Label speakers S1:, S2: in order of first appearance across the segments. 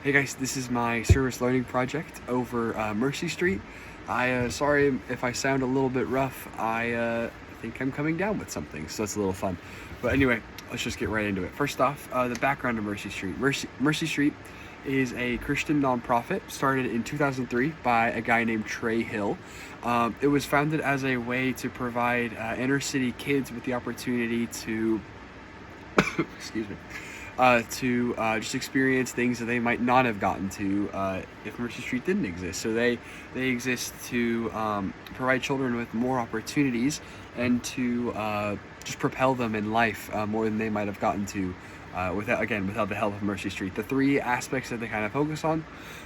S1: Hey guys, this is my service learning project over Mercy Street. Sorry if I sound a little bit rough. I think I'm coming down with something, so that's a little fun. But anyway, let's just get right into it. First off, the background of Mercy Street. Mercy Street is a Christian nonprofit started in 2003 by a guy named Trey Hill. It was founded as a way to provide inner city kids with the opportunity to excuse me, to just experience things that they might not have gotten to if Mercy Street didn't exist. So they exist to provide children with more opportunities and to just propel them in life more than they might have gotten to without the help of Mercy Street. The three aspects that they kind of focus on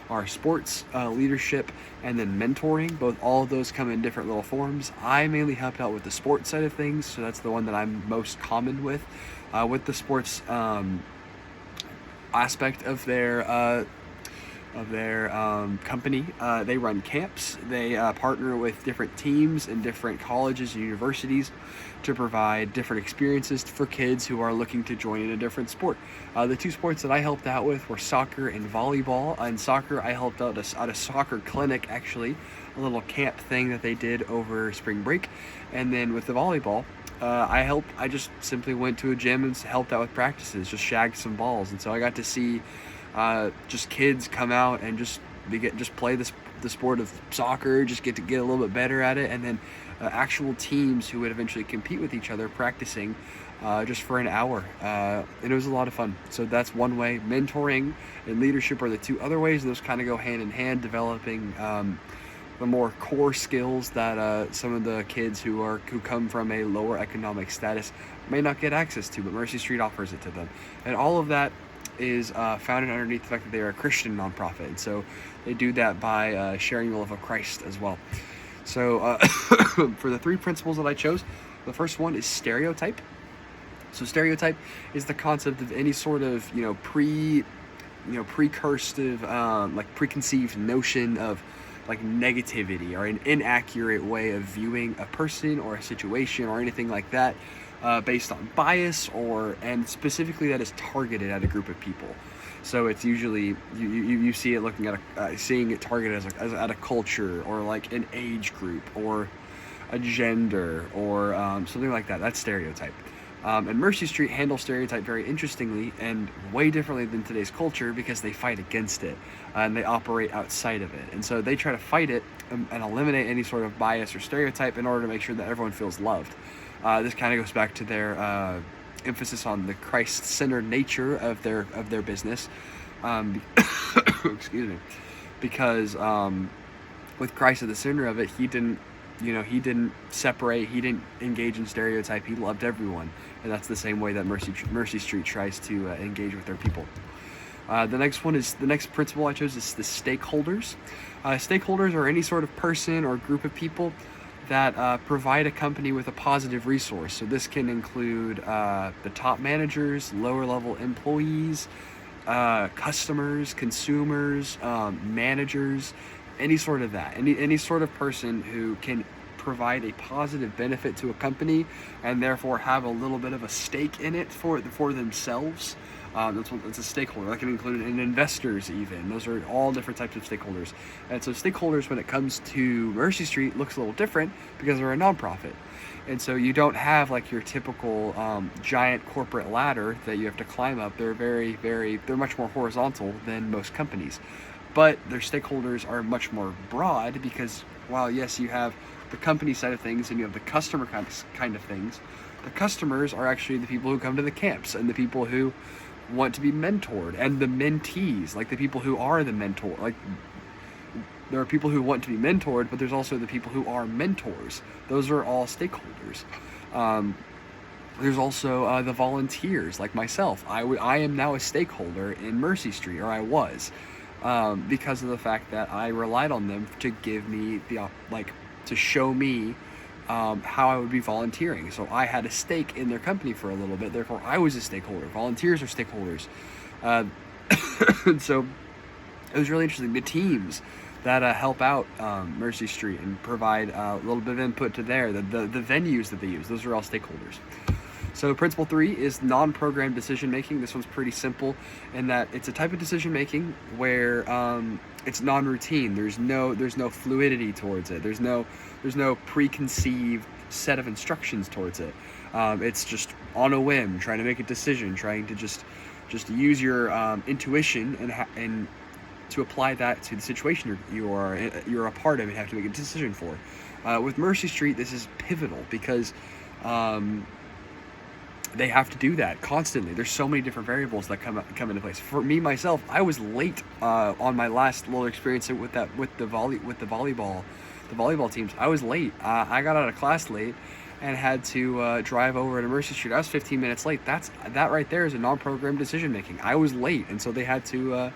S1: are sports, leadership, and then mentoring. All of those come in different little forms. I mainly helped out with the sports side of things, so that's the one that I'm most common with. With the sports aspect of their company, they run camps. They partner with different teams in different colleges and universities to provide different experiences for kids who are looking to join in a different sport. The two sports that I helped out with were soccer and volleyball. In soccer, I helped out at a soccer clinic, actually, a little camp thing that they did over spring break. And then with the volleyball, I just simply went to a gym and helped out with practices, just shagged some balls. And so I got to see just kids come out and just play the sport of soccer, just get a little bit better at it, and then actual teams who would eventually compete with each other practicing just for an hour. And it was a lot of fun. So that's one way. Mentoring and leadership are the two other ways. Those kind of go hand in hand, developing the more core skills that some of the kids who come from a lower economic status may not get access to, but Mercy Street offers it to them. And all of that is founded underneath the fact that they are a Christian nonprofit, and so they do that by sharing the love of Christ as well. So for the three principles that I chose, the first one is stereotype. So stereotype is the concept of any sort of preconceived notion of like negativity or an inaccurate way of viewing a person or a situation or anything like that, based on bias and specifically that is targeted at a group of people. So it's usually you see it looking at seeing it targeted as at a culture or like an age group or a gender or something like that. That's stereotype. And Mercy Street handles stereotype very interestingly and way differently than today's culture because they fight against it and they operate outside of it. And so they try to fight it and eliminate any sort of bias or stereotype in order to make sure that everyone feels loved. This kind of goes back to their emphasis on the Christ-centered nature of their business. Excuse me, because with Christ at the center of it, he didn't separate, he didn't engage in stereotype, he loved everyone. And that's the same way that Mercy Street tries to engage with their people. The next principle I chose is the stakeholders. Stakeholders are any sort of person or group of people that provide a company with a positive resource. So this can include the top managers, lower level employees, customers, consumers, managers, any sort of that, any sort of person who can provide a positive benefit to a company and therefore have a little bit of a stake in it for themselves. That's a stakeholder. That can include investors even. Those are all different types of stakeholders. And so stakeholders, when it comes to Mercy Street, looks a little different because they're a nonprofit. And so you don't have like your typical giant corporate ladder that you have to climb up. They're they're much more horizontal than most companies. But their stakeholders are much more broad because while yes, you have the company side of things and you have the customer kind of things, the customers are actually the people who come to the camps and the people who want to be mentored and the mentees, like the people who are the mentor. Like there are people who want to be mentored, but there's also the people who are mentors. Those are all stakeholders. There's also the volunteers like myself. I am now a stakeholder in Mercy Street, or I was. Because of the fact that I relied on them to give me to show me how I would be volunteering. So I had a stake in their company for a little bit, therefore I was a stakeholder. Volunteers are stakeholders. And so it was really interesting. The teams that help out Mercy Street and provide a little bit of input to the venues that they use, those are all stakeholders. So principle 3 is non-programmed decision making. This one's pretty simple in that it's a type of decision making where it's non-routine. There's no fluidity towards it. There's no preconceived set of instructions towards it. It's just on a whim, trying to make a decision, trying to just use your intuition and to apply that to the situation you're a part of and have to make a decision for. With Mercy Street, this is pivotal because they have to do that constantly. There's so many different variables that come into place. For me myself, I was late on my last little experience with the volleyball teams. I was late. I got out of class late and had to drive over to Mercy Street. I was 15 minutes late. That right there is a non-programmed decision making. I was late, and so they had to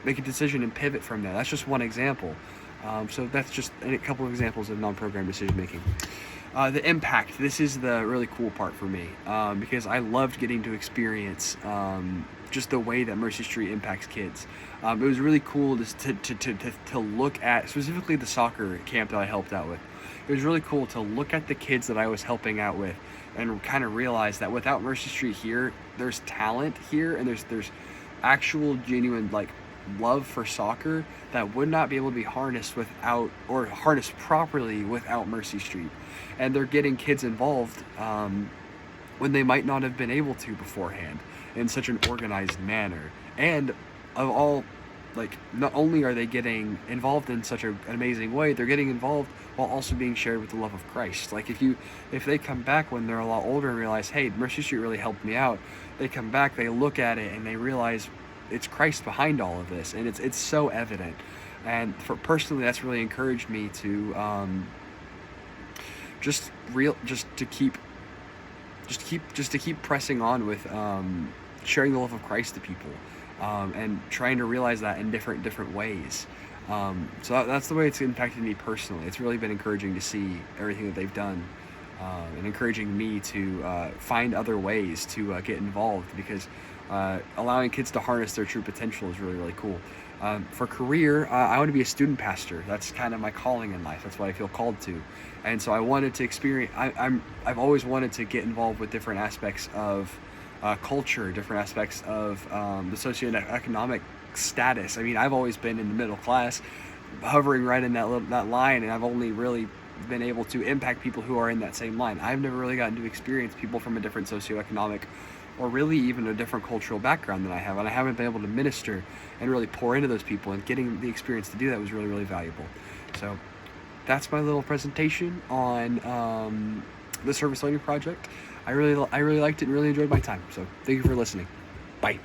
S1: make a decision and pivot from that. That's just one example. So that's just a couple of examples of non-programmed decision making. The impact. This is the really cool part for me because I loved getting to experience just the way that Mercy Street impacts kids. It was really cool to look at specifically the soccer camp that I helped out with. It was really cool to look at the kids that I was helping out with and kind of realize that without Mercy Street here, there's talent here and there's actual genuine love for soccer that would not be able to be harnessed properly without Mercy Street. And they're getting kids involved when they might not have been able to beforehand in such an organized manner. And of all, not only are they getting involved in such an amazing way, they're getting involved while also being shared with the love of Christ. If they come back when they're a lot older and realize, hey, Mercy Street really helped me out, they come back, they look at it, and they realize it's Christ behind all of this, and it's so evident. And personally, that's really encouraged me to just to keep pressing on with sharing the love of Christ to people, and trying to realize that in different ways. So that's the way it's impacted me personally. It's really been encouraging to see everything that they've done, and encouraging me to find other ways to get involved, because allowing kids to harness their true potential is really, really cool. For career, I want to be a student pastor. That's kind of my calling in life. That's what I feel called to. And so I wanted to experience, I've always wanted to get involved with different aspects of culture, different aspects of the socioeconomic status. I mean, I've always been in the middle class, hovering right in that line, and I've only really been able to impact people who are in that same line. I've never really gotten to experience people from a different socioeconomic or really even a different cultural background than I have, and I haven't been able to minister and really pour into those people, and getting the experience to do that was really, really valuable. So that's my little presentation on the Service Learning Project. I really liked it and really enjoyed my time, so thank you for listening. Bye.